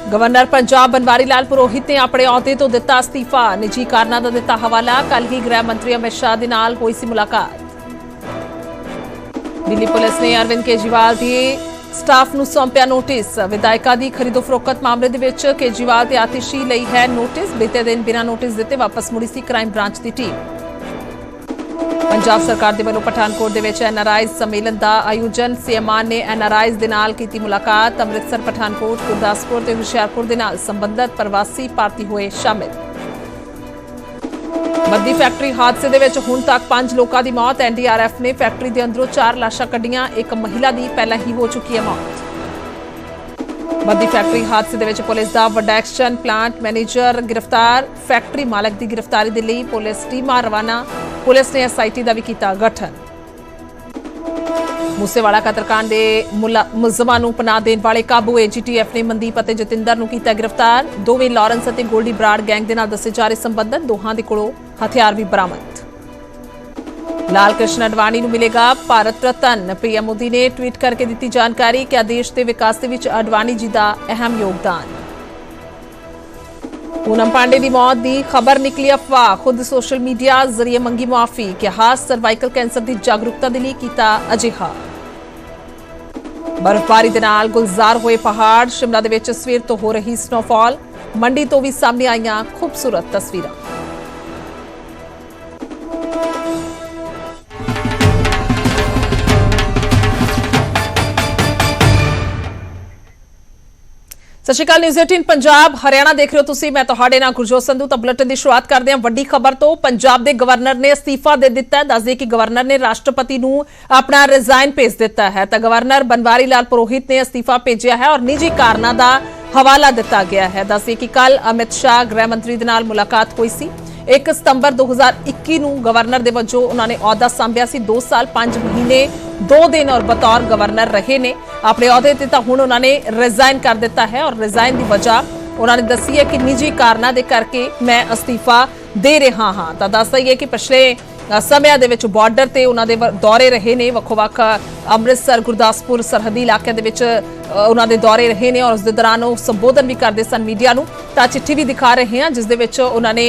Governor Punjab Banwari Lal पुरोहित ने अपने अहुदे तो दिता अस्तीफा। निजी कारणों का दिता हवाला। कल ही गृह मंत्री अमित शाह के नाल हुई सी मुलाकात। दिल्ली पुलिस ने अरविंद केजरीवाल की स्टाफ नूं सौंपिया नोटिस। विधायकों की खरीदो फरोख्त मामले दे विच केजरीवाल ते आतिशी लई है नोटिस। बीते दिन बिना नोटिस दिते वापस मुड़ी सी क्राइम ब्रांच की टीम। पंजाब सरकार दे वल्लों पठानकोट दे विच एनआरआईज सम्मेलन का आयोजन। सीएम मान ने एनआरआईज दे नाल कीती मुलाकात। अमृतसर, पठानकोट, गुरदासपुर ते हुशियारपुर दे नाल संबंधित प्रवासी भारती हुए शामिल। बद्दी फैक्ट्री हादसे दे विच हुण तक 5 लोगों की मौत। एनडीआरएफ ने फैक्ट्री के अंदरों 4 लाशां कड्ढियां। एक महिला की पहला ही हो चुकी है मौत। बद्दी फैक्ट्री हादसे दे विच पुलिस का वड्डा एक्शन। प्लांट मैनेजर गिरफ्तार। फैक्ट्री मालक की गिरफ्तारी के लिए पुलिस टीमां रवाना। पुलिस ने एसआईटी का भी किया गठन। मूसेवाला कतलकांड के मुलजमां नूं पनाह देण वाले काबू। एजीटीएफ ने मनदीप और जतिंदर नूं कीता गिरफ्तार। दोवें लॉरेंस और गोल्डी ब्राड गैंग दे नाल दस्से जा रहे संबंधित। दोहां दे कोलों हथियार भी बरामद। लाल कृष्ण अडवाणी नूं मिलेगा भारत रत्न। पीएम मोदी ने ट्वीट करके दी जानकारी कि देश के विकास दे विच अडवाणी जी का अहम योगदान। पूनम पांडे की मौत की खबर निकली अफवाह। खुद सोशल मीडिया जरिए मंगी मुआफी। कहा सर्वाइकल कैंसर की जागरूकता के लिए किया अजिहा। बर्फबारी के नाल गुलजार हुए पहाड़। शिमला दे विच सवेर तो हो रही स्नोफॉल। मंडी तो भी सामने आईयां खूबसूरत तस्वीरां। सत श्री अकाल। न्यूज़ 18 पंजाब हरियाणा देख रहे हो तुसी। मैं तुहाडे नाल गुरजोत संधू। तो बुलेटिन की शुरुआत करते हैं वड्डी खबर तो। पंजाब के गवर्नर ने अस्तीफा दे दिता है। दस दें कि गवर्नर ने राष्ट्रपति नूं अपना रिजाइन भेज दिता है। तो गवर्नर बनवारी लाल पुरोहित ने अस्तीफा भेजा है और निजी कारणों का हवाला दिता गया है। दस दें कि कल अमित शाह गृह मंत्री दे नाल मुलाकात हुई सी। 1 सितंबर 2021 ਨੂੰ गवर्नर ਦੇ ਵਜੋਂ ਉਹਨਾਂ ਨੇ ਅਹੁਦਾ ਸੰਭਿਆ ਸੀ। 2 ਸਾਲ 5 ਮਹੀਨੇ 2 दिन और बतौर गवर्नर रहे ने। अपने अहुदे ते तां हुण उन्होंने रिजाइन कर दिता है और रिजाइन की वजह उन्होंने दसी है कि निजी कारणों के करके मैं अस्तीफा दे रहा हाँ। तो दस दईए कि पिछले ਸਮਿਆਂ ਦੇ ਵਿੱਚ ਬਾਰਡਰ ਤੇ ਉਹਨਾਂ ਦੇ ਦੌਰੇ ਰਹੇ ਨੇ। ਵੱਖ-ਵੱਖ ਅੰਮ੍ਰਿਤਸਰ, ਗੁਰਦਾਸਪੁਰ ਸਰਹੱਦੀ ਇਲਾਕਿਆਂ ਦੇ ਵਿੱਚ ਉਹਨਾਂ ਦੇ ਦੌਰੇ ਰਹੇ ਨੇ ਔਰ ਉਸ ਦੇ ਦੌਰਾਨ ਉਹ ਸੰਬੋਧਨ ਵੀ ਕਰਦੇ ਸਨ ਮੀਡੀਆ ਨੂੰ। ਤਾਂ ਚਿੱਠੀ ਵੀ ਦਿਖਾ ਰਹੇ ਹਾਂ ਜਿਸ ਦੇ ਵਿੱਚ ਉਹਨਾਂ ਨੇ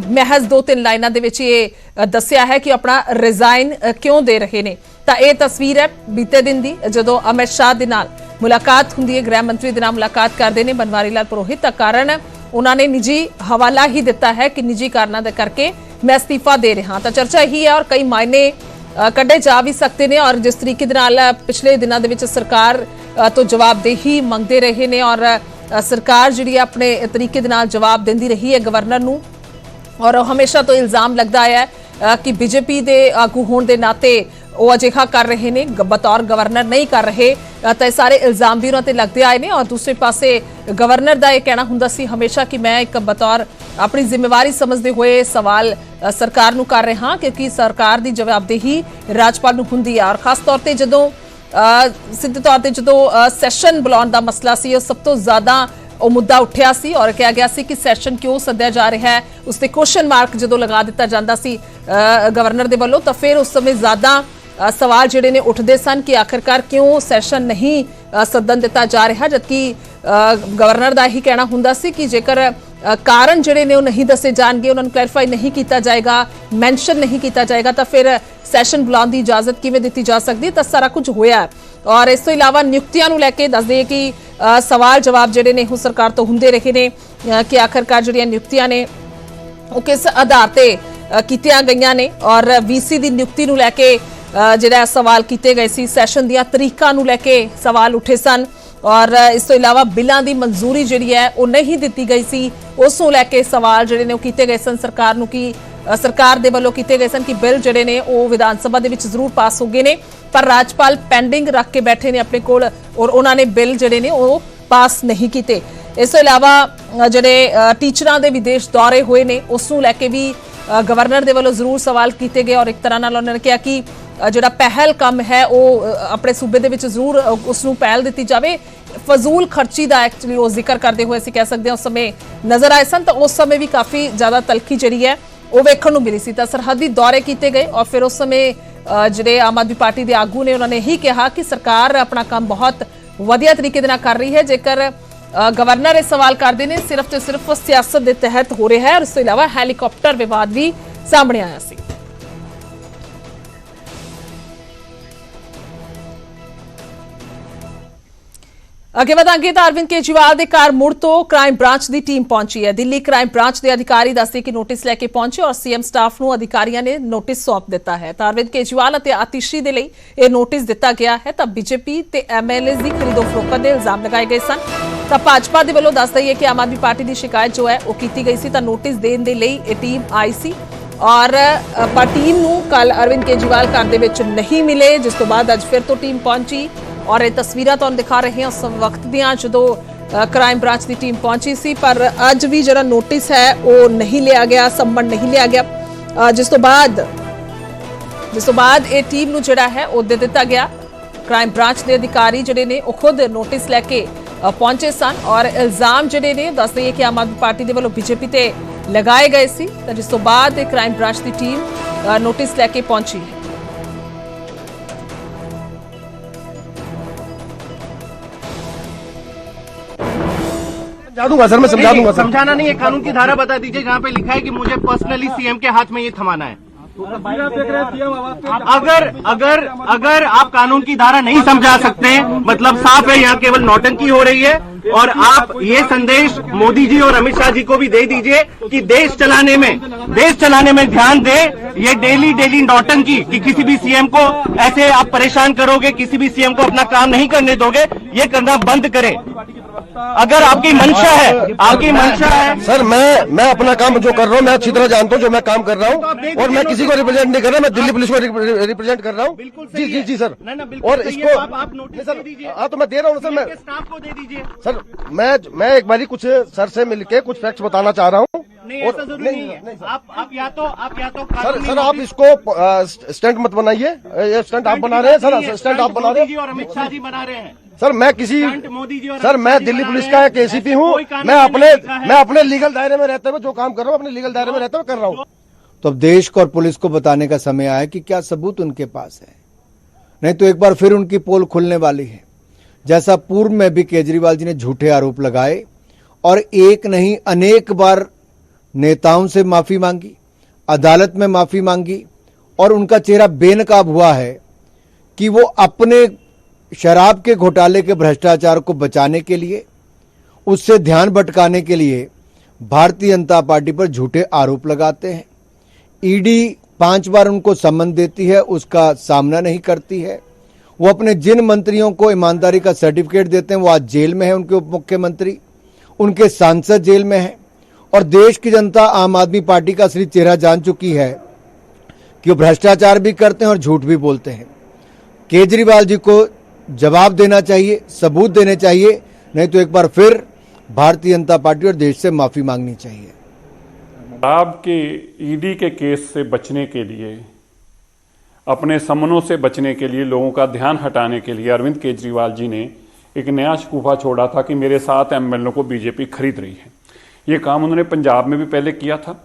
ਮਹਿਜ਼ 2-3 ਲਾਈਨਾਂ ਦੇ ਵਿੱਚ ਇਹ ਦੱਸਿਆ ਹੈ ਕਿ ਆਪਣਾ ਰਿਜ਼ਾਈਨ ਕਿਉਂ ਦੇ ਰਹੇ ਨੇ। ਤਾਂ ਇਹ ਤਸਵੀਰ ਹੈ ਬੀਤੇ ਦਿਨ ਦੀ ਜਦੋਂ ਅਮਿਤ ਸ਼ਾਹ ਦੇ ਨਾਲ ਮੁਲਾਕਾਤ ਹੁੰਦੀ ਹੈ। ਗ੍ਰਹਿ ਮੰਤਰੀ ਦੇ ਨਾਲ ਮੁਲਾਕਾਤ ਕਰਦੇ ਨੇ बनवारी लाल पुरोहित। ਤਾਂ ਕਾਰਨ ਉਹਨਾਂ ਨੇ ਨਿੱਜੀ ਹਵਾਲਾ ਹੀ ਦਿੱਤਾ ਹੈ ਕਿ ਨਿੱਜੀ ਕਾਰਨਾਂ ਦੇ ਕਰਕੇ मैं इस्तीफा दे रहा। तो चर्चा यही है और कई मायने कड्ढे जा भी सकते हैं। और जिस तरीके दे नाल पिछले दिनों दे विच सरकार तो जवाबदेही मंगते रहे ने और सरकार जिहड़ी अपने तरीके दे नाल जवाब देंदी रही है गवर्नर नूं। और हमेशा तो इल्जाम लगता है कि बीजेपी के आगू होने के नाते वो अजिहा कर रहे ने, बतौर गवर्नर नहीं कर रहे। तो सारे इल्जाम भी उन्होंने लगते आए हैं। और दूसरे पासे गवर्नर का यह कहना हुंदा सी हमेशा कि मैं एक बतौर अपनी जिम्मेवारी समझते हुए सवाल सरकार नूं कर रहा क्योंकि सरकार की जवाबदेही राजपाल नूं हुंदी है। और खास तौर पर जदों सिद्धे तौर पर जदों सैशन बुलाउण दा मसला सी सब तो ज़्यादा ਉਹ ਮੁੱਦਾ ਉੱਠਿਆ ਸੀ और कहा गया ਸੀ कि सैशन क्यों सद्दिया जा रहा है उस ते क्वेश्चन मार्क जो लगा दिता जाता सी गवर्नर दे वल्लों। तो फिर उस समय ज़्यादा सवाल जिहड़े ने उठते सन कि आखिरकार क्यों सैशन नहीं सदन दिता जा रहा। जबकि गवर्नर का यही कहना हुंदा सी कि जेकर कारण जिहड़े ने नहीं दसे जाएंगे, उन्होंने क्लैरिफाई नहीं किया जाएगा, मैंशन नहीं किया जाएगा तो फिर सैशन बुलाने की इजाजत किवें दी जा सकती। तो सारा कुछ होया है। और इस तो इलावा नियुक्तियां नूं लैके दस दे कि सवाल जवाब जिहड़े ने वो सरकार तो हुंदे रहे ने कि आखिरकार जिहड़ियां नियुक्तियां ने वो किस आधार ते कीतियां गईयां ने। और वीसी की नियुक्ति नूं लैके जिहड़ा सवाल किए गए सी, सैशन दीयां तरीकां नूं लैके सवाल उठे सन। और इस तो इलावा बिलों की मंजूरी जिहड़ी है वो नहीं दी गई सी, उस नूं लैके सवाल जिहड़े ने किए गए सन सरकार नूं कि सरकार दे वल्लों किए गए सन कि बिल जिहड़े ने वो विधान सभा दे विच जरूर पास हो गए ने पर राजपाल पेंडिंग रख के बैठे ने अपने कोल और उन्होंने बिल जिहड़े ने वो पास नहीं किए। इस तो इलावा जिहड़े टीचरां दे विदेश दौरे हुए ने उस नूं लैके भी गवर्नर दे वल्लों जरूर सवाल किए गए। और एक तरह नाल उन्होंने कहा कि जिहड़ा पहल काम है वो अपने सूबे दे विच जरूर उसनूं पहल दी जाए। फजूल खर्ची का एक्चुअली वो जिक्र करते हुए असीं कह सकते हैं उस समय नज़र आए सन। तो उस समय भी काफ़ी ज़्यादा तलखी जिहड़ी है वो वेखण नूं मिली सी। तो सरहदी दौरे किए गए और फिर उस समय जिहड़े आम आदमी पार्टी के आगू ने उन्होंने यही कहा कि सरकार अपना काम बहुत वधिया तरीके दे नाल कर रही है। जेकर गवर्नर ये सवाल करते हैं सिर्फ तो सिर्फ सियासत के तहत हो रहा है और इसके अलावा हैलीकॉप्टर विवाद भी सामने आया सी। अगे वधांगे तो अरविंद केजरीवाल के घर मुड़ तो क्राइम ब्रांच की टीम पहुंची है। दिल्ली क्राइम ब्रांच के अधिकारी दसदे कि नोटिस लैके पहुंचे और सीएम स्टाफ को अधिकारियों ने नोटिस सौंप दिता है। तो अरविंद केजरीवाल और आतिशी के लिए यह नोटिस दिता गया है। तो बीजेपी ते एमएलए की खरीदो फरोख्त के इल्जाम लगाए गए सन। तो भाजपा के वालों दस दईए कि आम आदमी पार्टी की शिकायत जो है वह की गई सी। तो नोटिस देने के लिए यह टीम आई सी और टीम को कल अरविंद केजरीवाल घर के नहीं मिले, जिस तो बाद अज फिर तो टीम पहुंची और ये तस्वीरें तुहानू दिखा रहे हैं उस वक्त दियां जदों क्राइम ब्रांच की टीम पहुंची सी। पर अज भी जो नोटिस है वो नहीं लिया गया, संबन नहीं लिया गया, जिस तो बाद ये टीम नू जिहड़ा है वो दे दिता गया। क्राइम ब्रांच के अधिकारी जिहड़े ने वो खुद नोटिस लैके पहुंचे सन और इल्जाम जिहड़े ने दस दईए कि आम आदमी पार्टी के वालों बीजेपी ते लगाए गए सी। जिस तो बाद क्राइम ब्रांच की टीम नोटिस लैके पहुंची है। समझा दूंगा सर, मैं समझा दूंगा सर। समझाना नहीं है, कानून की धारा बता दीजिए जहाँ पे लिखा है कि मुझे पर्सनली सीएम के हाथ में ये थमाना है। अगर आप कानून की धारा नहीं समझा सकते, मतलब साफ है यहाँ केवल नौटंकी हो रही है। और आप ये संदेश मोदी जी और अमित शाह जी को भी दे दीजिए कि देश चलाने में ध्यान दे। ये डेली नौटंकी कि किसी भी सीएम को ऐसे आप परेशान करोगे, किसी भी सीएम को अपना काम नहीं करने दोगे, ये करना बंद करें। अगर आपकी मंशा है सर, मैं अपना काम जो कर रहा हूँ मैं अच्छी तरह जानता हूँ जो मैं काम कर रहा हूँ और मैं किसी को रिप्रेजेंट नहीं कर रहा, मैं दिल्ली पुलिस को रिप्रेजेंट कर रहा हूँ। जी सर। और इसको आप नोटिस दे दीजिए। हाँ तो मैं दे रहा हूँ सर, मैं स्टाफ को दे दीजिए सर। मैं एक बारी कुछ सर से मिलके कुछ फैक्ट्स बताना चाह रहा हूँ। नहीं, ऐसा जरूरी नहीं है। आप या तो सर आप इसको स्टंट मत बनाइए। ये स्टंट आप बना रहे हैं सर, स्टंट आप बना रहे हैं और अमित शाह जी बना रहे हैं सर। मैं दिल्ली पुलिस का एक एसीपी हूँ। मैं अपने लीगल दायरे में रहते हुए जो काम कर रहा हूँ अपने लीगल दायरे में रहते हुए कर रहा हूँ। तो अब देश को और पुलिस को बताने का समय आया कि क्या सबूत उनके पास है, नहीं तो एक बार फिर उनकी पोल खुलने वाली है। जैसा पूर्व में भी केजरीवाल जी ने झूठे आरोप लगाए और एक नहीं अनेक बार नेताओं से माफी मांगी, अदालत में माफी मांगी और उनका चेहरा बेनकाब हुआ है कि वो अपने शराब के घोटाले के भ्रष्टाचार को बचाने के लिए, उससे ध्यान भटकाने के लिए भारतीय जनता पार्टी पर झूठे आरोप लगाते हैं। ईडी 5 बार उनको सम्मन देती है, उसका सामना नहीं करती है। वो अपने जिन मंत्रियों को ईमानदारी का सर्टिफिकेट देते हैं वो आज जेल में है, उनके उप मुख्यमंत्री, उनके सांसद जेल में हैं और देश की जनता आम आदमी पार्टी का असली चेहरा जान चुकी है कि वो भ्रष्टाचार भी करते हैं और झूठ भी बोलते हैं। केजरीवाल जी को जवाब देना चाहिए, सबूत देने चाहिए, नहीं तो एक बार फिर भारतीय जनता पार्टी और देश से माफी मांगनी चाहिए। आपके ईडी के केस से बचने के लिए, अपने समनों से बचने के लिए, लोगों का ध्यान हटाने के लिए अरविंद केजरीवाल जी ने एक नया शगुफा छोड़ा था कि मेरे 7 एमएलए को बीजेपी खरीद रही है। ये काम उन्होंने पंजाब में भी पहले किया था,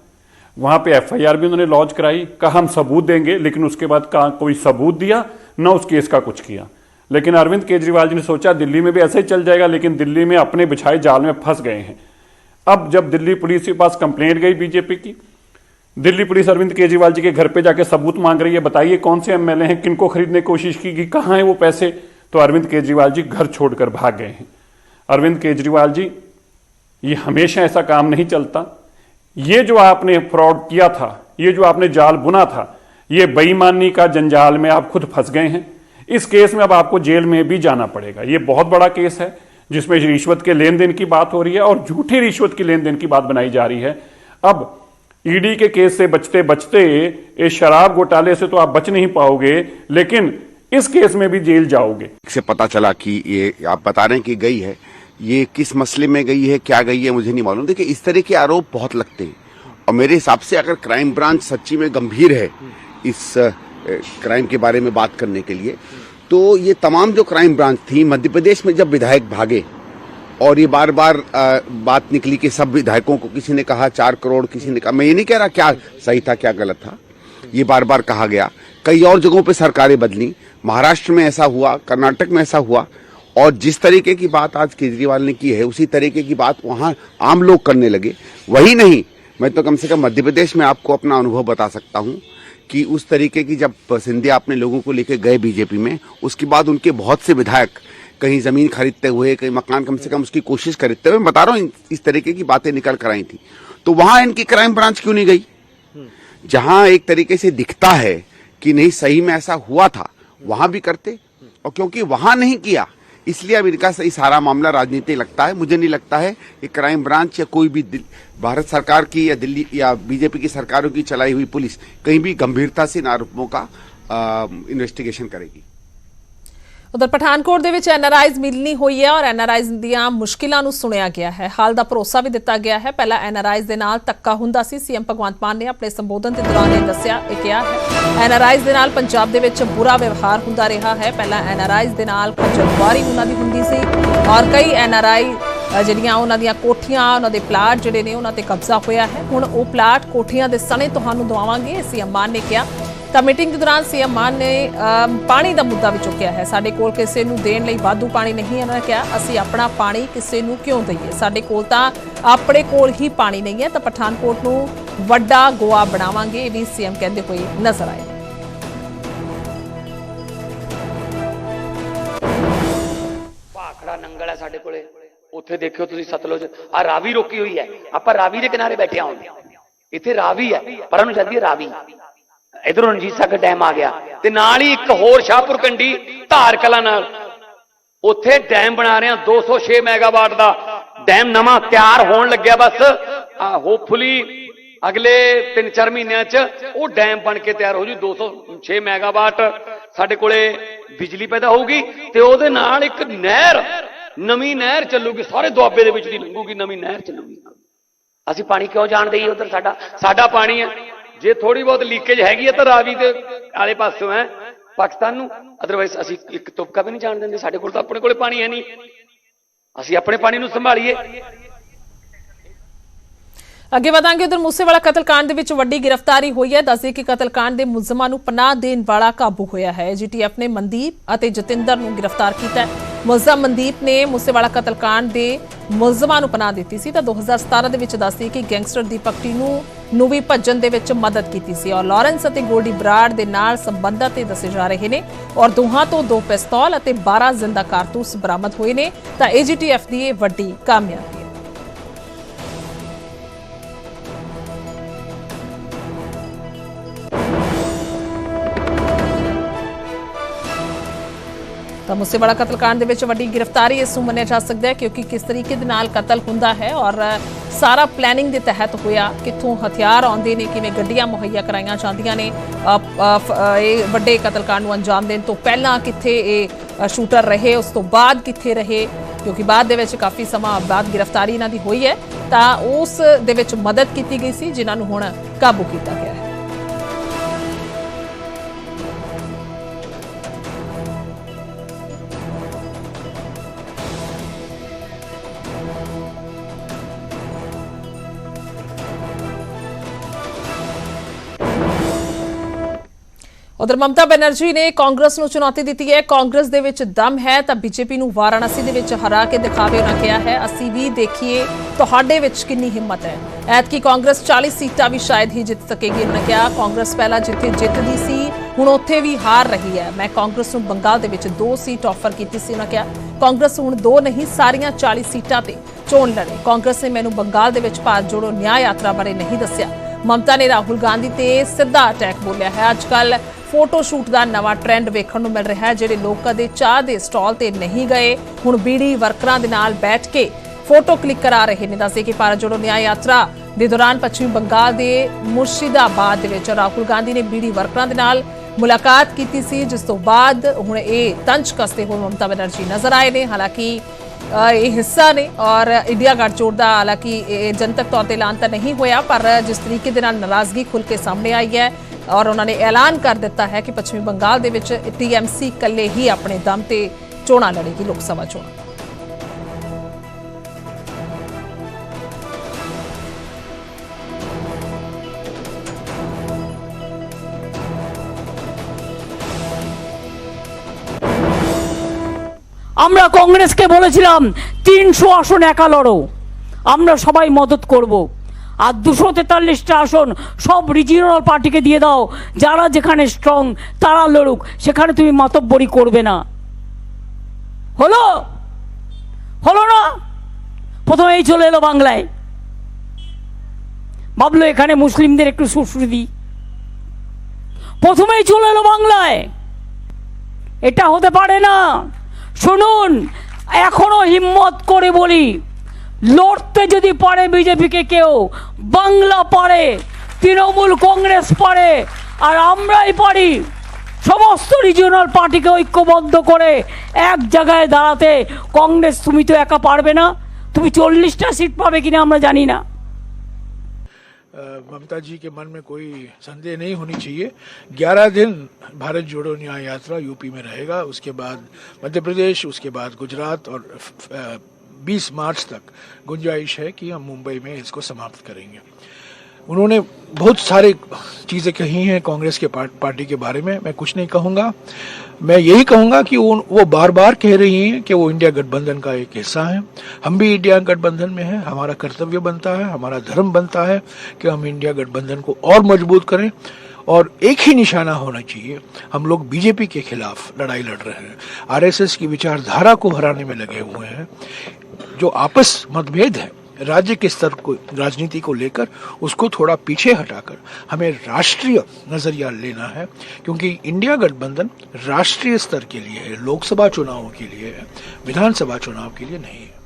वहां पे एफआईआर भी उन्होंने लॉन्च कराई, कहा हम सबूत देंगे, लेकिन उसके बाद कहा कोई सबूत दिया ना उस केस का कुछ किया। लेकिन अरविंद केजरीवाल जी ने सोचा दिल्ली में भी ऐसे ही चल जाएगा, लेकिन दिल्ली में अपने बिछाए जाल में फंस गए हैं। अब जब दिल्ली पुलिस के पास कंप्लेंट गई बीजेपी की, दिल्ली पुलिस अरविंद केजरीवाल जी के घर पे जाके सबूत मांग रही है, बताइए कौन से एमएलए हैं, किनको खरीदने की कोशिश की, कहाँ हैं वो पैसे, तो अरविंद केजरीवाल जी घर छोड़कर भाग गए हैं। अरविंद केजरीवाल जी, ये हमेशा ऐसा काम नहीं चलता। ये जो आपने फ्रॉड किया था, ये जो आपने जाल बुना था, ये बेईमानी का जंजाल में आप खुद फंस गए हैं। इस केस में अब आपको जेल में भी जाना पड़ेगा। ये बहुत बड़ा केस है जिसमें रिश्वत के लेन देन की बात हो रही है और झूठी रिश्वत की लेन देन की बात बनाई जा रही है। अब ईडी के केस से बचते बचते इस शराब घोटाले से तो आप बच नहीं पाओगे, लेकिन इस केस में भी जेल जाओगे। से पता चला कि ये आप बता रहे हैं कि गई है, ये किस मसले में गई है, क्या गई है, मुझे नहीं मालूम। देखिए, इस तरह के आरोप बहुत लगते हैं और मेरे हिसाब से अगर क्राइम ब्रांच सच्ची में गंभीर है इस क्राइम के बारे में बात करने के लिए, तो ये तमाम जो क्राइम ब्रांच थी मध्य प्रदेश में, जब विधायक भागे और ये बार बार बात निकली कि सब विधायकों को, किसी ने कहा 4 करोड़, किसी ने कहा, मैं ये नहीं कह रहा क्या सही था क्या गलत था, ये बार बार कहा गया। कई और जगहों पे सरकारें बदली, महाराष्ट्र में ऐसा हुआ, कर्नाटक में ऐसा हुआ और जिस तरीके की बात आज केजरीवाल ने की है उसी तरीके की बात वहां आम लोग करने लगे। वही नहीं, मैं तो कम से कम मध्य प्रदेश में आपको अपना अनुभव बता सकता हूं कि उस तरीके की जब सिंधिया अपने लोगों को लेकर गए बीजेपी में, उसके बाद उनके बहुत से विधायक कहीं जमीन खरीदते हुए, कहीं मकान कम से कम उसकी कोशिश खरीदते हुए, मैं बता रहा हूं इस तरीके की बातें निकल कर आई थी। तो वहां इनकी क्राइम ब्रांच क्यों नहीं गई? जहां एक तरीके से दिखता है कि नहीं सही में ऐसा हुआ था, वहां भी करते। और क्योंकि वहां नहीं किया इसलिए अब इनका सही सारा मामला राजनीति लगता है। मुझे नहीं लगता है कि क्राइम ब्रांच या कोई भी भारत सरकार की या दिल्ली या बीजेपी की सरकारों की चलाई हुई पुलिस कहीं भी गंभीरता से इन आरोपों का इन्वेस्टिगेशन करेगी। ਉਧਰ ਪਠਾਨਕੋਟ ਦੇ ਵਿੱਚ ਐਨਆਰਆਈਜ਼ ਮਿਲਣੀ ਹੋਈ ਹੈ ਔਰ ਐਨਆਰਆਈਜ਼ ਦੀਆਂ ਮੁਸ਼ਕਿਲਾਂ ਨੂੰ ਸੁਣਿਆ ਗਿਆ ਹੈ। ਹਾਲ ਦਾ ਭਰੋਸਾ ਵੀ ਦਿੱਤਾ ਗਿਆ ਹੈ। ਪਹਿਲਾਂ ਐਨਆਰਆਈਜ਼ ਦੇ ਨਾਲ ਧੱਕਾ ਹੁੰਦਾ ਸੀ। ਸੀਐਮ ਭਗਵੰਤ ਮਾਨ ਨੇ ਆਪਣੇ ਸੰਬੋਧਨ ਦੇ ਦੌਰਾਨ ਇਹ ਦੱਸਿਆ, ਇਹ ਕਿਹਾ ਹੈ ਐਨਆਰਆਈਜ਼ ਦੇ ਨਾਲ ਪੰਜਾਬ ਦੇ ਵਿੱਚ ਬੁਰਾ ਵਿਵਹਾਰ ਹੁੰਦਾ ਰਿਹਾ ਹੈ। ਪਹਿਲਾਂ ਐਨਆਰਆਈਜ਼ ਦੇ ਨਾਲ ਖੱਜਲਖੁਆਰੀ ਉਹਨਾਂ ਦੀ ਹੁੰਦੀ ਸੀ ਔਰ ਕਈ ਐਨਆਰਆਈ ਜਿਹੜੀਆਂ ਉਹਨਾਂ ਦੀਆਂ ਕੋਠੀਆਂ, ਉਹਨਾਂ ਦੇ ਪਲਾਟ ਜਿਹੜੇ ਨੇ ਉਹਨਾਂ ਤੇ ਕਬਜ਼ਾ ਹੋਇਆ ਹੈ। ਹੁਣ ਉਹ ਪਲਾਟ ਕੋਠੀਆਂ ਦੇ ਸਣੇ ਤੁਹਾਨੂੰ ਦਵਾਵਾਂਗੇ, ਸੀਐਮ ਮਾਨ ਨੇ ਕਿਹਾ। ਤਾਂ ਮੀਟਿੰਗ ਦੇ ਦੌਰਾਨ ਸੀਐਮ ਮਾਨ ਨੇ ਪਾਣੀ ਦਾ ਮੁੱਦਾ ਵੀ ਚੁੱਕਿਆ ਹੈ। ਸਾਡੇ ਕੋਲ ਕਿਸੇ ਨੂੰ ਦੇਣ ਲਈ ਵਾਧੂ ਪਾਣੀ ਨਹੀਂ ਹੈ। ਉਹਨਾਂ ਨੇ ਕਿਹਾ ਅਸੀਂ ਆਪਣਾ ਪਾਣੀ ਕਿਸੇ ਨੂੰ ਕਿਉਂ ਦਈਏ, ਸਾਡੇ ਕੋਲ ਤਾਂ ਆਪਣੇ ਕੋਲ ਹੀ ਪਾਣੀ ਨਹੀਂ ਹੈ। ਤਾਂ ਪਠਾਨਕੋਟ ਨੂੰ ਵੱਡਾ ਗੋਆ ਬਣਾਵਾਂਗੇ, ਇਹ ਵੀ ਸੀਐਮ ਕਹਿੰਦੇ ਹੋਏ ਨਜ਼ਰ ਆਏ। ਭਾਖੜਾ ਨੰਗਲ ਹੈ ਸਾਡੇ ਕੋਲੇ, ਉੱਥੇ ਦੇਖਿਓ ਤੁਸੀਂ ਸਤਲੁਜ ਆ ਰਾਵੀ ਰੋਕੀ ਹੋਈ ਹੈ। ਆਪਾਂ ਰਾਵੀ ਦੇ ਕਿਨਾਰੇ ਬੈਠੇ ਹਾਂ, ਇੱਥੇ ਰਾਵੀ ਹੈ ਪਰ ਉਹਨੂੰ ਜਾਂਦੀ ਹੈ ਰਾਵੀ। इधरों रंजीत सागर डैम आ गया ते नाल ही एक होर शाहपुर कंडी धार कला नाल उत्थे डैम बना रहे हैं 206 मैगावाट का डैम नवा तैयार होने लग्या। बस होपफुली अगले 3-4 महीनों च वो डैम बन के तैयार हो जू। 206 मैगावाट साडे कोले बिजली पैदा होगी ते ओहदे नाल एक नहर, नवीं नहर चलूगी, सारे दुआबे दे विच दी लंघूगी, नवीं नहर चलूगी। असीं पानी क्यों जाण दईए उधर? साडा पानी है। जे थोड़ी बहुत लीकेज हैगी है तो रावी के आले पासों है पाकिस्तान नूं, अदरवाइज असीं एक तुपका भी नहीं जाण दिंदे। साडे कोल तां अपने कोले पानी है नहीं, असीं अपने पानी नूं संभालीए। ਅੱਗੇ ਵਧਾਂਗੇ। ਉਧਰ ਮੂਸੇਵਾਲਾ ਕਤਲकांड ਦੇ ਵਿੱਚ ਵੱਡੀ ਗ੍ਰਿਫਤਾਰੀ ਹੋਈ ਹੈ। ਦੱਸਦੇ ਕਿ ਕਤਲकांड ਦੇ ਮੁਲਜ਼ਮਾਂ ਨੂੰ ਪਨਾਹ ਦੇਣ ਵਾਲਾ ਕਾਬੂ ਹੋਇਆ ਹੈ। ਜੀਟੀਐਫ ਨੇ ਮਨਦੀਪ ਅਤੇ ਜਤਿੰਦਰ ਨੂੰ ਗ੍ਰਿਫਤਾਰ ਕੀਤਾ ਹੈ। ਮੁਲਜ਼ਮ ਮਨਦੀਪ ਨੇ ਮੂਸੇਵਾਲਾ ਕਤਲकांड ਦੇ ਮੁਲਜ਼ਮਾਂ ਨੂੰ ਪਨਾਹ ਦਿੱਤੀ ਸੀ ਤਾਂ 2017 ਦੇ ਵਿੱਚ ਦੱਸਦੀ ਕਿ ਗੈਂਗਸਟਰ ਦੀਪਕ ਟੀਨੂ ਨੂੰ ਵੀ ਭੱਜਣ ਦੇ ਵਿੱਚ ਮਦਦ ਕੀਤੀ ਸੀ ਔਰ ਲਾਰੈਂਸ ਅਤੇ ਗੋਲਡੀ ਬਰਾੜ ਦੇ ਨਾਲ ਸੰਬੰਧਤ ਤੇ ਦੱਸੇ ਜਾ ਰਹੇ ਨੇ ਔਰ ਦੋਹਾਂ ਤੋਂ 2 ਪਿਸਤੌਲ ਅਤੇ 12 ਜ਼ਿੰਦਾ ਕਾਰਤੂਸ ਬਰਾਮਦ ਹੋਏ ਨੇ। ਤਾਂ ਏਜੀਟੀਐਫ ਦੀ ਇਹ ਵੱਡੀ ਕਾਮਯਾਬੀ ਹੈ। ਤਾਂ ਮੂਸੇਵਾਲਾ ਕਤਲकांड ਦੇ ਵਿੱਚ ਵੱਡੀ ਗ੍ਰਿਫਤਾਰੀ ਇਸ ਨੂੰ ਮੰਨਿਆ ਜਾ ਸਕਦਾ ਹੈ ਕਿਉਂਕਿ ਕਿਸ ਤਰੀਕੇ ਦੇ ਨਾਲ ਕਤਲ ਹੁੰਦਾ ਹੈ ਔਰ ਸਾਰਾ ਪਲੈਨਿੰਗ ਦੇ ਤਹਿਤ ਹੋਇਆ। ਕਿੱਥੋਂ ਹਥਿਆਰ ਆਉਂਦੇ ਨੇ, ਕਿਵੇਂ ਗੱਡੀਆਂ ਮੁਹੱਈਆ ਕਰਾਈਆਂ ਜਾਂਦੀਆਂ ਨੇ, ਇਹ ਵੱਡੇ ਕਤਲकांड ਨੂੰ ਅੰਜਾਮ ਦੇਣ ਤੋਂ ਪਹਿਲਾਂ ਕਿੱਥੇ ਇਹ ਸ਼ੂਟਰ ਰਹੇ, ਉਸ ਤੋਂ ਬਾਅਦ ਕਿੱਥੇ ਰਹੇ, ਕਿਉਂਕਿ ਬਾਅਦ ਦੇ ਵਿੱਚ ਕਾਫੀ ਸਮਾਂ ਬਾਅਦ ਗ੍ਰਿਫਤਾਰੀ ਇਹਨਾਂ ਦੀ ਹੋਈ ਹੈ। ਤਾਂ ਉਸ ਦੇ ਵਿੱਚ ਮਦਦ ਕੀਤੀ ਗਈ ਸੀ ਜਿਨ੍ਹਾਂ ਨੂੰ ਹੁਣ ਕਾਬੂ ਕੀਤਾ ਗਿਆ ਹੈ। ਉਧਰ ਮਮਤਾ ਬੈਨਰਜੀ ਨੇ ਕਾਂਗਰਸ ਨੂੰ ਚੁਣੌਤੀ ਦਿੱਤੀ ਹੈ। ਕਾਂਗਰਸ ਦੇ ਵਿੱਚ ਦਮ ਹੈ ਤਾਂ ਬੀਜੇਪੀ ਨੂੰ ਵਾਰਾਣਸੀ ਦੇ ਵਿੱਚ ਹਰਾ ਕੇ ਦਿਖਾਵੇ। ਉਹਨਾਂ ਕਿਹਾ ਹੈ ਅਸੀਂ ਵੀ ਦੇਖੀਏ ਤੁਹਾਡੇ ਵਿੱਚ ਕਿੰਨੀ ਹਿੰਮਤ ਹੈ। ਐਤਕੀ ਕਾਂਗਰਸ 40 ਸੀਟਾਂ ਵੀ ਸ਼ਾਇਦ ਹੀ ਜਿੱਤ ਸਕੇਗੀ। ਉਹਨਾਂ ਕਿਹਾ ਕਾਂਗਰਸ ਪਹਿਲਾਂ ਜਿੱਥੇ ਜਿੱਤਦੀ ਸੀ ਹੁਣ ਉੱਥੇ ਵੀ ਹਾਰ ਰਹੀ ਹੈ। ਮੈਂ ਕਾਂਗਰਸ ਨੂੰ ਬੰਗਾਲ ਦੇ ਵਿੱਚ 2 ਸੀਟ ਆਫਰ ਕੀਤੀ ਸੀ। ਉਹਨਾਂ ਕਿਹਾ ਕਾਂਗਰਸ ਹੁਣ 2 ਨਹੀਂ ਸਾਰੀਆਂ 40 ਸੀਟਾਂ ਤੇ ਚੋਣ ਲੜੇ। ਕਾਂਗਰਸ ਨੇ ਮੈਨੂੰ ਬੰਗਾਲ ਦੇ ਵਿੱਚ ਭਾਰਤ ਜੋੜੋ ਨਿਆਂ ਯਾਤਰਾ ਬਾਰੇ ਨਹੀਂ ਦੱਸਿਆ। ਮਮਤਾ ਨੇ ਰਾਹੁਲ ਗਾਂਧੀ ਤੇ ਸਿੱਧਾ ਅਟੈਕ ਬੋਲਿਆ ਹੈ। ਅੱਜ ਕੱਲ ਫੋਟੋ ਸ਼ੂਟ ਦਾ ਨਵਾਂ ਟ੍ਰੈਂਡ ਵੇਖਣ ਨੂੰ ਮਿਲ ਰਿਹਾ ਹੈ। ਜਿਹੜੇ ਲੋਕ ਕਦੇ ਚਾਹ ਦੇ ਸਟਾਲ ਤੇ ਨਹੀਂ ਗਏ ਹੁਣ ਬੀੜੀ ਵਰਕਰਾਂ ਦੇ ਨਾਲ ਬੈਠ ਕੇ ਫੋਟੋ ਕਲਿੱਕ ਕਰਾ ਰਹੇ ਨੇ। ਦੱਸਦੇ ਕਿ ਭਾਰਤ ਜੋੜੋ ਨਿਆਂ ਯਾਤਰਾ ਦੇ ਦੌਰਾਨ ਪੱਛਮੀ ਬੰਗਾਲ ਦੇ ਮੁਰਸ਼ਿਦਾਬਾਦ ਦੇ ਵਿੱਚ ਰਾਹੁਲ ਗਾਂਧੀ ਨੇ ਬੀੜੀ ਵਰਕਰਾਂ ਦੇ ਨਾਲ ਮੁਲਾਕਾਤ ਕੀਤੀ ਸੀ, ਜਿਸ ਤੋਂ ਬਾਅਦ ਹੁਣ ਇਹ ਤੰਜ ਕੱਸਦੇ ਹੋਏ ਮਮਤਾ ਬੈਨਰਜੀ ਨਜ਼ਰ ਆਏ ਨੇ। ਹਾਲਾਂਕਿ ਇਹ ਹਿੱਸਾ ਨੇ ਔਰ ਇੰਡੀਆ ਗੱਠਜੋੜ ਦਾ ਹਾਲਾਂਕਿ ਇਹ ਜਨਤਕ ਤੌਰ ਤੇ ਐਲਾਨ ਤਾਂ ਨਹੀਂ ਹੋਇਆ ਪਰ ਜਿਸ ਤਰੀਕੇ ਦੇ ਨਾਲ ਨਾਰਾਜ਼ਗੀ ਖੁੱਲ ਕੇ ਸਾਹਮਣੇ ਆਈ ਹੈ ਔਰ ਉਹਨਾਂ ਨੇ ਐਲਾਨ ਕਰ ਦਿੱਤਾ ਹੈ ਕਿ ਪੱਛਮੀ ਬੰਗਾਲ ਦੇ ਵਿੱਚ ਟੀਐਮਸੀ ਇਕੱਲੇ ਹੀ ਆਪਣੇ ਦਮ ਤੇ ਚੋਣਾਂ ਲੜੇਗੀ, ਲੋਕ ਸਭਾ ਚੋਣਾਂ। আমরা কংগ্রেসকে বলেছিলাম 300 আসন একা লড়ো, আমরা সবাই মদত করব। আর 243টা আসন সব রিজিওনাল পার্টিকে দিয়ে দাও, যারা যেখানে স্ট্রং তারা লড়ুক, সেখানে তুমি মাতব্বরি করবে না। হলো হলো না? প্রথমেই চলে এলো বাংলায়, ভাবলো এখানে মুসলিমদের একটু সুশ্রী দিই, প্রথমেই চলে এলো বাংলায়। এটা হতে পারে না। শুনুন, এখনো হিম্মত করে বলি, লড়তে যদি পারে বিজেপিকে কেউ, বাংলা পারে, তৃণমূল কংগ্রেস পারে, আর আমরাই পারি সমস্ত রিজিওনাল পার্টিকে ঐক্যবদ্ধ করে এক জায়গায় দাঁড়াতে। কংগ্রেস তুমি তো একা পারবে না, তুমি 40টা সিট পাবে কিনা আমরা জানি না। ममता जी के मन में कोई संदेह नहीं होनी चाहिए। 11 दिन भारत जोड़ो न्याय यात्रा यूपी में रहेगा, उसके बाद मध्य प्रदेश, उसके बाद गुजरात, और 20 मार्च तक गुंजाइश है कि हम मुंबई में इसको समाप्त करेंगे। उन्होंने बहुत सारे चीज़ें कही हैं कांग्रेस के पार्टी के बारे में, मैं कुछ नहीं कहूँगा। मैं यही कहूँगा कि वो बार बार कह रही हैं कि वो इंडिया गठबंधन का एक हिस्सा है। हम भी इंडिया गठबंधन में हैं, हमारा कर्तव्य बनता है, हमारा धर्म बनता है कि हम इंडिया गठबंधन को और मजबूत करें। और एक ही निशाना होना चाहिए, हम लोग बीजेपी के खिलाफ लड़ाई लड़ रहे हैं, आरएसएस की विचारधारा को हराने में लगे हुए हैं। जो आपस मतभेद है राज्य के स्तर को, राजनीति को लेकर, उसको थोड़ा पीछे हटाकर हमें राष्ट्रीय नजरिया लेना है, क्योंकि इंडिया गठबंधन राष्ट्रीय स्तर के लिए है, लोकसभा चुनाव के लिए है, विधानसभा चुनाव के लिए नहीं है।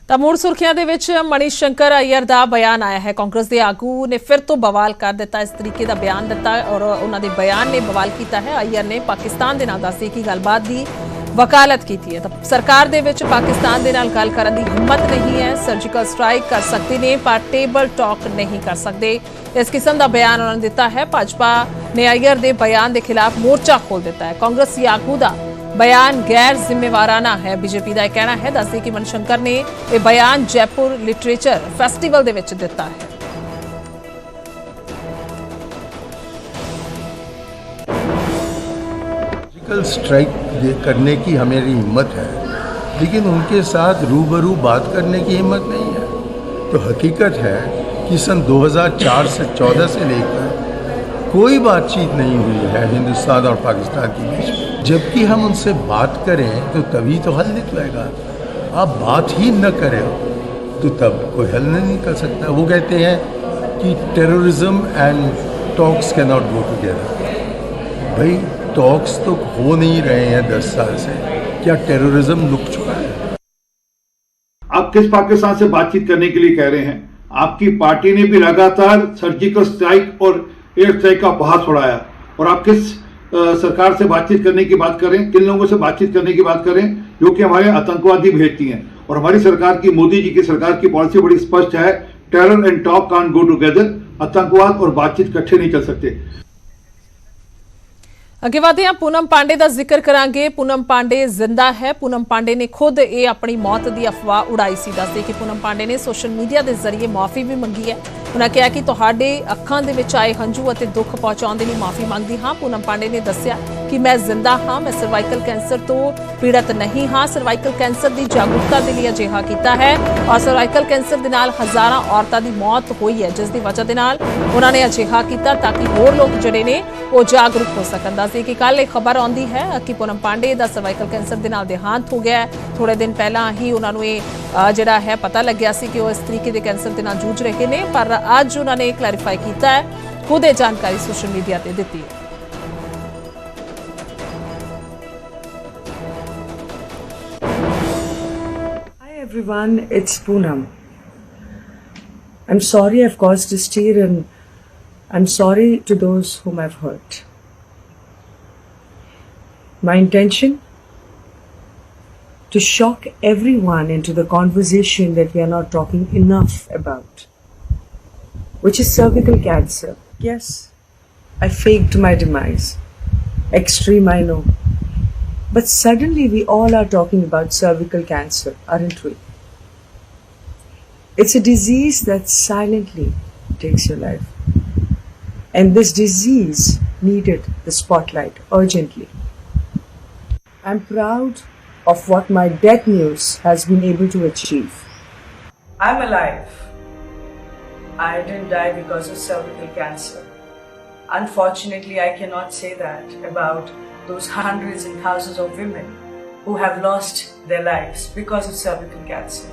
ਤਾਂ ਮੁੜ ਸੁਰਖੀਆਂ ਦੇ ਵਿੱਚ ਮਨੀਸ਼ ਸ਼ੰਕਰ ਅਈਅਰ ਦਾ ਬਿਆਨ ਆਇਆ ਹੈ। ਕਾਂਗਰਸ ਦੇ ਆਗੂ ਨੇ ਫਿਰ ਤੋਂ ਬਵਾਲ ਕਰ ਦਿੱਤਾ, ਇਸ ਤਰੀਕੇ ਦਾ ਬਿਆਨ ਦਿੱਤਾ ਔਰ ਉਹਨਾਂ ਦੇ ਬਿਆਨ ਨੇ ਬਵਾਲ ਕੀਤਾ ਹੈ। ਅਈਅਰ ਨੇ ਪਾਕਿਸਤਾਨ ਦੇ ਨਾਲ ਦੱਸੀ ਕਿ ਗੱਲਬਾਤ ਦੀ ਵਕਾਲਤ ਕੀਤੀ ਹੈ ਤਾਂ ਸਰਕਾਰ ਦੇ ਵਿੱਚ ਪਾਕਿਸਤਾਨ ਦੇ ਨਾਲ ਗੱਲ ਕਰਨ ਦੀ ਹਿੰਮਤ ਨਹੀਂ ਹੈ। ਸਰਜੀਕਲ ਸਟ੍ਰਾਈਕ ਕਰ ਸਕਦੇ ਨੇ ਪਰ ਟੇਬਲ ਟਾਕ ਨਹੀਂ ਕਰ ਸਕਦੇ, ਇਸ ਕਿਸਮ ਦਾ ਬਿਆਨ ਉਹਨਾਂ ਨੇ ਦਿੱਤਾ ਹੈ। ਭਾਜਪਾ ਨੇ ਅਈਅਰ ਦੇ ਬਿਆਨ ਦੇ ਖਿਲਾਫ ਮੋਰਚਾ ਖੋਲ ਦਿੱਤਾ ਹੈ। ਕਾਂਗਰਸੀ ਆਗੂ ਦਾ ਬਿਆਨ ਗੈਰ ਜ਼ਿੰਮੇਵਾਰਾਨਾ ਹੈ, ਬੀਜੇਪੀ ਦਾ ਇਹ ਕਹਿਣਾ ਹੈ। ਦੱਸਦੇ ਕਿ ਮਨਸ਼ੰਕਰ ਨੇ ਇਹ ਬਿਆਨ ਜੈਪੁਰ ਲਿਟਰੇਚਰ ਫੈਸਟੀਵਲ ਦੇ ਵਿੱਚ ਦਿੱਤਾ ਹੈ। स्ट्राइक करने की हमारी हिम्मत है, लेकिन उनके साथ रूबरू बात करने की हिम्मत नहीं है। तो हकीकत है कि सन 2004 से 14 से लेकर कोई बातचीत नहीं हुई है हिंदुस्तान और पाकिस्तान के बीच में। जबकि हम उनसे बात करें तो तभी तो हल निकलेगा। आप बात ही न करें तो तब कोई हल नहीं निकल सकता। वो कहते हैं कि terrorism and talks can not go together. भाई टॉक्स तो हो नहीं रहे हैं 10 साल से, क्या टेररिज्म रुक चुका है? आप किस पाकिस्तान से बातचीत करने के लिए कह रहे हैं? आपकी पार्टी ने भी लगातार सर्जिकल स्ट्राइक और एयर स्ट्राइक का बहास उड़ाया, और आप किस सरकार से बातचीत करने की बात करें, किन लोगों से बातचीत करने की बात करें जो कि हमारे आतंकवादी भेजती हैं। और हमारी सरकार की, मोदी जी की सरकार की पॉलिसी बड़ी स्पष्ट है, terror and talk can't go together. आतंकवाद और बातचीत इकट्ठे नहीं चल सकते। ਅੱਗੇ ਵਧਦੇ ਹਾਂ, ਪੂਨਮ ਪਾਂਡੇ ਦਾ ਜ਼ਿਕਰ ਕਰਾਂਗੇ। ਪੂਨਮ ਪਾਂਡੇ ਜ਼ਿੰਦਾ ਹੈ। ਪੂਨਮ ਪਾਂਡੇ ਨੇ ਖੁਦ ਇਹ ਆਪਣੀ ਮੌਤ ਦੀ ਅਫਵਾਹ ਉਡਾਈ ਸੀ। ਦੱਸਦੇ ਕਿ ਪੂਨਮ ਪਾਂਡੇ ਨੇ ਸੋਸ਼ਲ ਮੀਡੀਆ ਦੇ ਜ਼ਰੀਏ ਮਾਫੀ ਵੀ ਮੰਗੀ ਹੈ। ਉਹਨਾਂ ਕਿਹਾ ਕਿ ਤੁਹਾਡੇ ਅੱਖਾਂ ਦੇ ਵਿੱਚ ਆਏ ਹੰਝੂ ਅਤੇ ਦੁੱਖ ਪਹੁੰਚਾਉਣ ਦੇ ਲਈ ਮਾਫੀ ਮੰਗਦੀ ਹਾਂ। ਪੂਨਮ ਪਾਂਡੇ ਨੇ ਦੱਸਿਆ ਕਿ ਮੈਂ ਜ਼ਿੰਦਾ ਹਾਂ, ਮੈਂ ਸਰਵਾਈਕਲ ਕੈਂਸਰ ਤੋਂ ਪੀੜਤ ਨਹੀਂ ਹਾਂ। ਸਰਵਾਈਕਲ ਕੈਂਸਰ ਦੀ ਜਾਗਰੂਕਤਾ ਦੇ ਲਈ ਅਜਿਹਾ ਕੀਤਾ ਹੈ ਔਰ ਸਰਵਾਈਕਲ ਕੈਂਸਰ ਦੇ ਨਾਲ ਹਜ਼ਾਰਾਂ ਔਰਤਾਂ ਦੀ ਮੌਤ ਹੋਈ ਹੈ, ਜਿਸ ਦੀ ਵਜ੍ਹਾ ਦੇ ਨਾਲ ਉਹਨਾਂ ਨੇ ਅਜਿਹਾ ਕੀਤਾ ਤਾਂ ਕਿ ਹੋਰ ਲੋਕ ਜਿਹੜੇ ਨੇ ਉਹ ਜਾਗਰੂਕ ਹੋ ਸਕਣ। ਦੱਸਦੇ ਕਿ ਕੱਲ ਇਹ ਖਬਰ ਆਉਂਦੀ ਹੈ ਕਿ ਪੂਨਮ ਪਾਂਡੇ ਦਾ ਸਰਵਾਈਕਲ ਕੈਂਸਰ ਦੇ ਨਾਲ ਦੇਹਾਂਤ ਹੋ ਗਿਆ ਹੈ। ਥੋੜੇ ਦਿਨ ਪਹਿਲਾਂ ਹੀ ਉਹਨਾਂ ਨੂੰ ਇਹ ਜਿਹੜਾ ਹੈ ਪਤਾ ਲੱਗਿਆ ਸੀ ਕਿ ਉਹ ਇਸ ਤਰੀਕੇ ਦੇ ਕੈਂਸਰ ਦੇ ਨਾਲ ਜੂਝ ਰਹੇ ਨੇ, ਪਰ ਅੱਜ ਉਹਨਾਂ ਨੇ ਕਲੈਰੀਫਾਈ ਕੀਤਾ ਹੈ, ਖੁਦ ਇਹ ਜਾਣਕਾਰੀ ਸੋਸ਼ਲ ਮੀਡੀਆ ਤੇ ਦਿੱਤੀ ਹੈ। Hi everyone, it's Poonam. I'm sorry I've caused this tear and I'm sorry to those whom I've hurt. My intention? To shock everyone into the conversation that we are not talking enough about, which is cervical cancer. Yes, I faked my demise. Extreme, I know. But suddenly we all are talking about cervical cancer, aren't we? It's a disease that silently takes your life. And this disease needed the spotlight urgently. I'm proud of what my death news has been able to achieve. I'm alive. I didn't die because of cervical cancer. Unfortunately, I cannot say that about those hundreds and thousands of women who have lost their lives because of cervical cancer.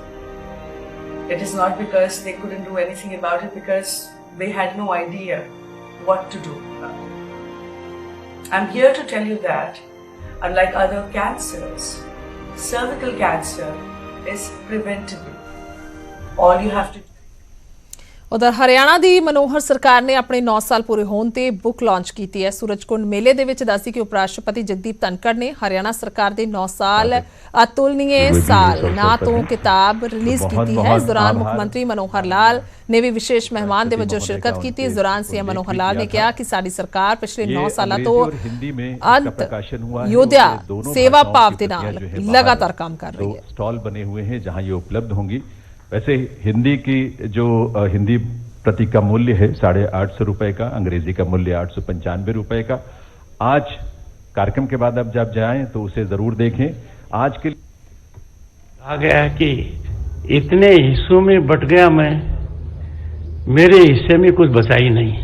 It is not because they couldn't do anything about it, because they had no idea what to do about it. I'm here to tell you that, unlike other cancers, cervical cancer is preventable. All you have to do. ਉਧਰ ਹਰਿਆਣਾ ਦੀ ਮਨੋਹਰ ਸਰਕਾਰ ਨੇ ਆਪਣੇ 9 ਸਾਲ ਪੂਰੇ ਹੋਣ ਤੇ book launch ਕੀਤੀ ਹੈ। ਸੂਰਜਕੁੰਡ ਮੇਲੇ ਦੇ ਵਿੱਚ ਦੱਸੀ ਕਿ ਉਪ ਰਾਸ਼ਟਰਪਤੀ ਜਗਦੀਪ ਧਨਖੜ ਨੇ ਹਰਿਆਣਾ ਸਰਕਾਰ ਦੇ 9 ਸਾਲ ਅਤੁਲਨੀय ਸਾਲ ਨਾਂ ਤੋਂ ਕਿਤਾਬ ਰਿਲੀਜ਼ ਕੀਤੀ ਹੈ। ਇਸ ਦੌਰਾਨ ਮੁੱਖ ਮੰਤਰੀ ਮਨੋਹਰ ਲਾਲ ਨੇ ਵੀ ਵਿਸ਼ੇਸ਼ ਮਹਿਮਾਨ ਦੇ ਵਜੋਂ ਸ਼ਿਰਕਤ ਕੀਤੀ। ਇਸ ਦੌਰਾਨ ਸੀਐਮ ਮਨੋਹਰ ਲਾਲ ਨੇ ਕਿਹਾ ਕਿ ਸਾਡੀ ਸਰਕਾਰ ਪਿਛਲੇ 9 ਸਾਲਾਂ ਤੋਂ ਅੰਤ ਯੋਧਿਆ ਸੇਵਾ ਭਾਵ ਦੇ ਨਾਲ ਲਗਾਤਾਰ ਕੰਮ ਕਰ ਰਹੀ ਹੈ। स्टॉल बने हुए हैं जहां ये उपलब्ध होंगी। वैसे हिंदी की जो हिंदी प्रति का मूल्य है 850 रुपए का, अंग्रेजी का मूल्य 895 रुपए का। आज कार्यक्रम के बाद अब जब जाएं तो उसे जरूर देखें। आज के कहा गया है कि इतने हिस्सों में बट गया मैं, मेरे हिस्से में कुछ बचा ही नहीं,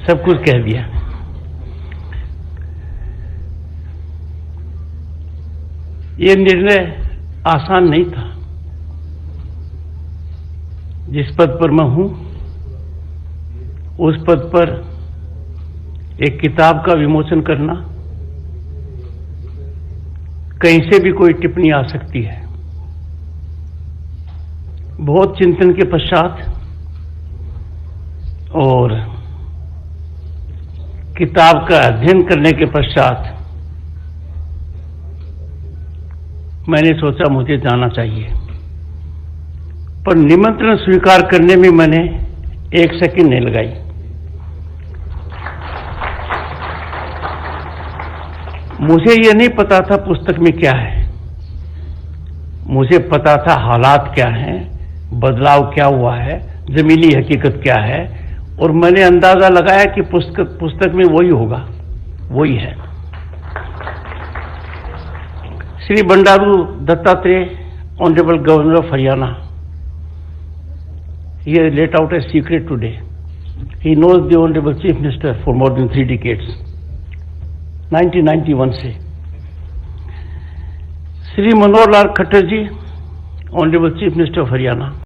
सब कुछ कह दिया। ये निर्णय आसान नहीं था। जिस पद पर मैं हूं, उस पद पर एक किताब का विमोचन करना, कहीं से भी कोई टिप्पणी आ सकती है। बहुत चिंतन के पश्चात और किताब का अध्ययन करने के पश्चात मैंने सोचा मुझे जाना चाहिए, पर निमंत्रण स्वीकार करने में मैंने 1 सेकंड नहीं लगाई। मुझे ये नहीं पता था पुस्तक में क्या है, मुझे पता था हालात क्या हैं, बदलाव क्या हुआ है, जमीनी हकीकत क्या है, और मैंने अंदाजा लगाया कि पुस्तक में वही होगा, वही है। Shri Bandaru Dattatreya, honourable governor of Haryana, he has let out a secret today. He knows the Honorable Chief Minister for more than 3 decades, 1991 से। श्री मनोहर लाल खट्टर जी, Honorable Chief Minister of Haryana,